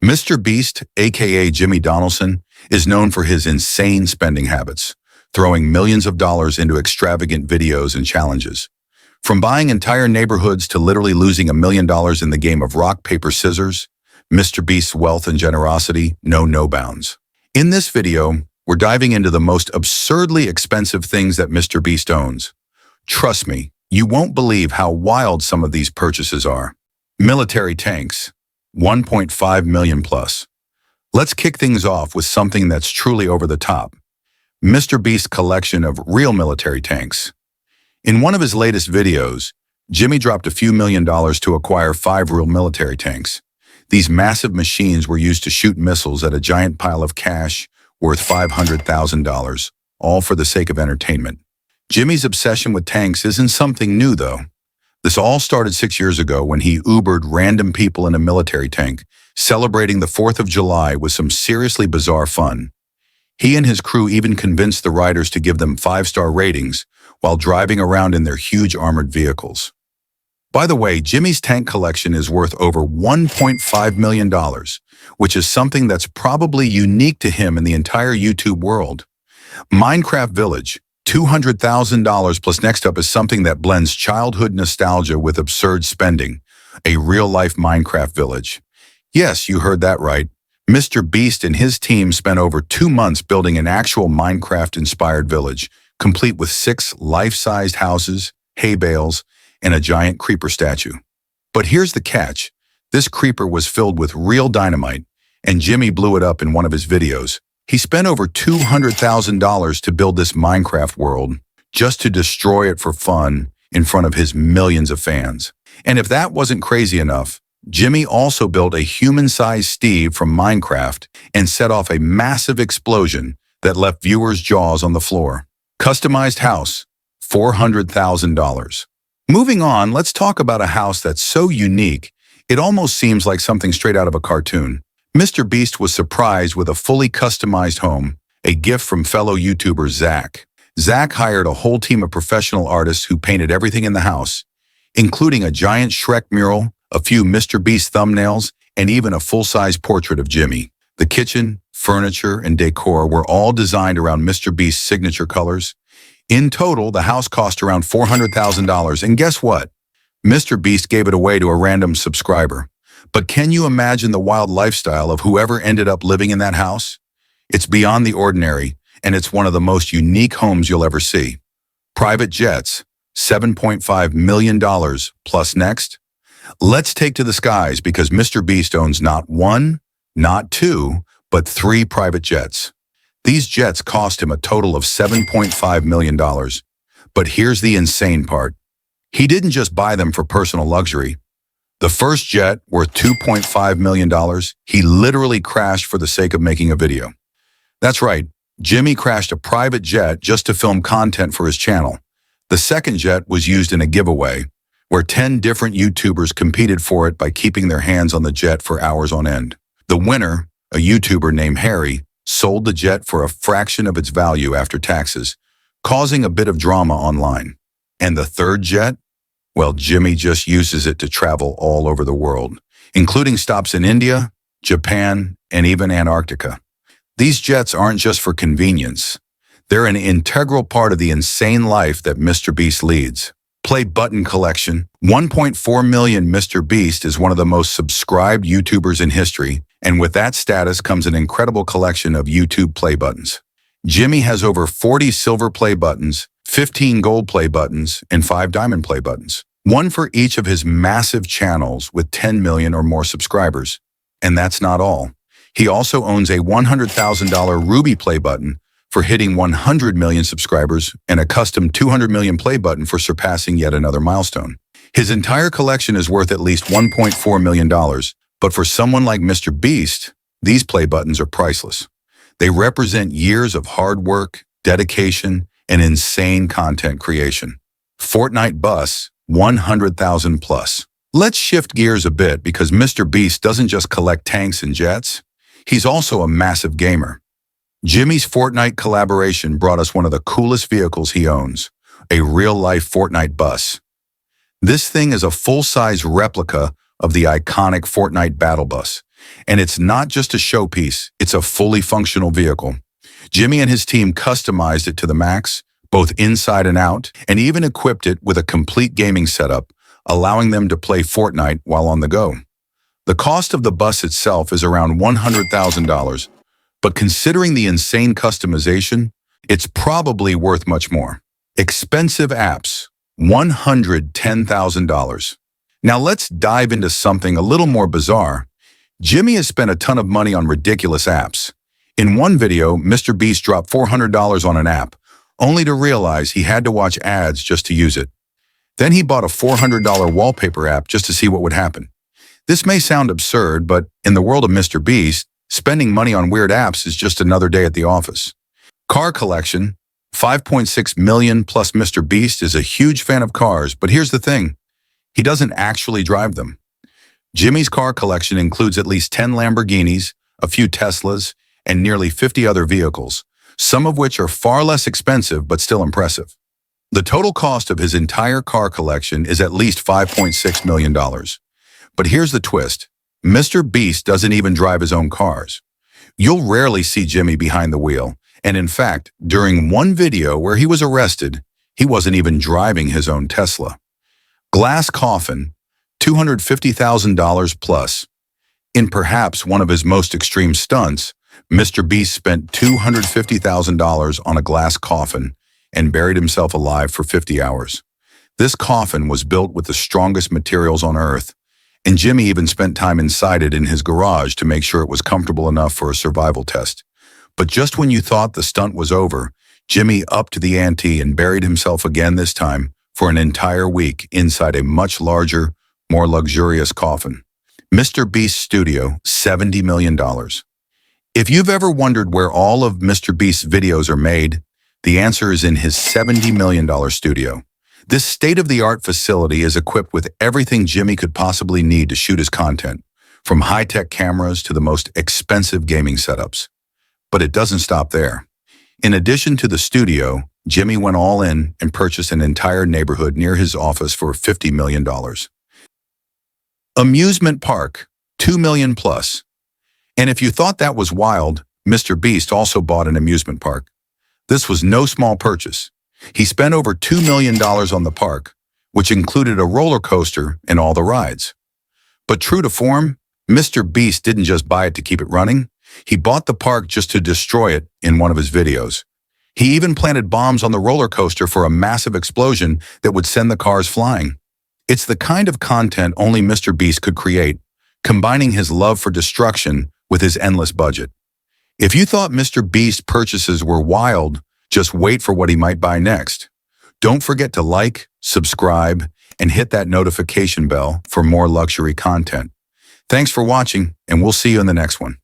Mr. Beast, aka Jimmy Donaldson, is known for his insane spending habits, throwing millions of dollars into extravagant videos and challenges. From buying entire neighborhoods to literally losing $1 million in the game of rock, paper, scissors, Mr. Beast's wealth and generosity know no bounds. In this video, we're diving into the most absurdly expensive things that Mr. Beast owns. Trust me, you won't believe how wild some of these purchases are. Military tanks, 1.5 million plus. Let's kick things off with something that's truly over the top. Mr. Beast's collection of real military tanks. In one of his latest videos, Jimmy dropped a few $1 million to acquire 5 real military tanks. These massive machines were used to shoot missiles at a giant pile of cash worth $500,000, all for the sake of entertainment. Jimmy's obsession with tanks isn't something new, though. This all started 6 years ago when he Ubered random people in a military tank, celebrating the 4th of July with some seriously bizarre fun. He and his crew even convinced the riders to give them 5-star ratings while driving around in their huge armored vehicles. By the way, Jimmy's tank collection is worth over $1.5 million, which is something that's probably unique to him in the entire YouTube world. Minecraft Village, $200,000 plus. Next up is something that blends childhood nostalgia with absurd spending, a real-life Minecraft village. Yes, you heard that right. Mr. Beast and his team spent over 2 months building an actual Minecraft-inspired village, complete with 6 life-sized houses, hay bales, and a giant creeper statue. But here's the catch. This creeper was filled with real dynamite, and Jimmy blew it up in one of his videos. He spent over $200,000 to build this Minecraft world, just to destroy it for fun in front of his millions of fans. And if that wasn't crazy enough, Jimmy also built a human-sized Steve from Minecraft and set off a massive explosion that left viewers' jaws on the floor. Customized house, $400,000. Moving on, let's talk about a house that's so unique, it almost seems like something straight out of a cartoon. Mr. Beast was surprised with a fully customized home, a gift from fellow YouTuber Zach. Zach hired a whole team of professional artists who painted everything in the house, including a giant Shrek mural, a few Mr. Beast thumbnails, and even a full-size portrait of Jimmy. The kitchen, furniture, and decor were all designed around Mr. Beast's signature colors. In total, the house cost around $400,000, and guess what? Mr. Beast gave it away to a random subscriber. But can you imagine the wild lifestyle of whoever ended up living in that house? It's beyond the ordinary, and it's one of the most unique homes you'll ever see. Private jets, $7.5 million plus. Next, let's take to the skies because Mr. Beast owns not 1, not 2, but 3 private jets. These jets cost him a total of $7.5 million. But here's the insane part. He didn't just buy them for personal luxury. The first jet, worth $2.5 million, he literally crashed for the sake of making a video. That's right, Jimmy crashed a private jet just to film content for his channel. The second jet was used in a giveaway, where 10 different YouTubers competed for it by keeping their hands on the jet for hours on end. The winner, a YouTuber named Harry, sold the jet for a fraction of its value after taxes, causing a bit of drama online. And the third jet? Well, Jimmy just uses it to travel all over the world, including stops in India, Japan, and even Antarctica. These jets aren't just for convenience. They're an integral part of the insane life that Mr. Beast leads. Play button collection, 1.4 million. Mr. Beast is one of the most subscribed YouTubers in history, and with that status comes an incredible collection of YouTube play buttons. Jimmy has over 40 silver play buttons, 15 gold play buttons, and 5 diamond play buttons. One for each of his massive channels with 10 million or more subscribers. And that's not all. He also owns a $100,000 Ruby play button for hitting 100 million subscribers and a custom 200 million play button for surpassing yet another milestone. His entire collection is worth at least $1.4 million, but for someone like Mr. Beast, these play buttons are priceless. They represent years of hard work, dedication, and insane content creation. Fortnite Bus, 100,000 plus. Let's shift gears a bit because Mr. Beast doesn't just collect tanks and jets. He's also a massive gamer. Jimmy's Fortnite collaboration brought us one of the coolest vehicles he owns, a real-life Fortnite bus. This thing is a full-size replica of the iconic Fortnite battle bus, And it's not just a showpiece, it's a fully functional vehicle. Jimmy and his team customized it to the max, both inside and out, and even equipped it with a complete gaming setup, allowing them to play Fortnite while on the go. The cost of the bus itself is around $100,000, but considering the insane customization, it's probably worth much more. Expensive apps, $110,000. Now let's dive into something a little more bizarre. Jimmy has spent a ton of money on ridiculous apps. In one video, mrbeast dropped $400 on an app, only to realize he had to watch ads just to use it. Then he bought a $400 wallpaper app just to see what would happen. This may sound absurd, but in the world of mrbeast, spending money on weird apps is just another day at the office. Car collection, 5.6 million plus. mrbeast is a huge fan of cars, but here's the thing. He doesn't actually drive them. Jimmy's car collection includes at least 10 Lamborghinis, a few Teslas, and nearly 50 other vehicles, some of which are far less expensive but still impressive. The total cost of his entire car collection is at least $5.6 million. But here's the twist. mrbeast doesn't even drive his own cars. You'll rarely see Jimmy behind the wheel, and in fact, during one video where he was arrested, he wasn't even driving his own Tesla. Glass Coffin, $250,000 plus. In perhaps one of his most extreme stunts, mrbeast spent $250,000 on a glass coffin and buried himself alive for 50 hours. This coffin was built with the strongest materials on Earth, and Jimmy even spent time inside it in his garage to make sure it was comfortable enough for a survival test. But just when you thought the stunt was over, Jimmy upped the ante and buried himself again, this time for an entire week inside a much larger, more luxurious coffin. mrbeast Studio, $70 million. If you've ever wondered where all of mrbeast's videos are made, the answer is in his $70 million studio. This state-of-the-art facility is equipped with everything Jimmy could possibly need to shoot his content, from high-tech cameras to the most expensive gaming setups. But it doesn't stop there. In addition to the studio, Jimmy went all in and purchased an entire neighborhood near his office for $50 million. Amusement Park, $2 million plus. And if you thought that was wild, mrbeast also bought an amusement park. This was no small purchase. He spent over $2 million on the park, which included a roller coaster and all the rides. But true to form, mrbeast didn't just buy it to keep it running. He bought the park just to destroy it in one of his videos. He even planted bombs on the roller coaster for a massive explosion that would send the cars flying. It's the kind of content only mrbeast could create, combining his love for destruction with his endless budget. If you thought mrbeast purchases were wild, just wait for what he might buy next. Don't forget to like, subscribe, and hit that notification bell for more luxury content. Thanks for watching, and we'll see you in the next one.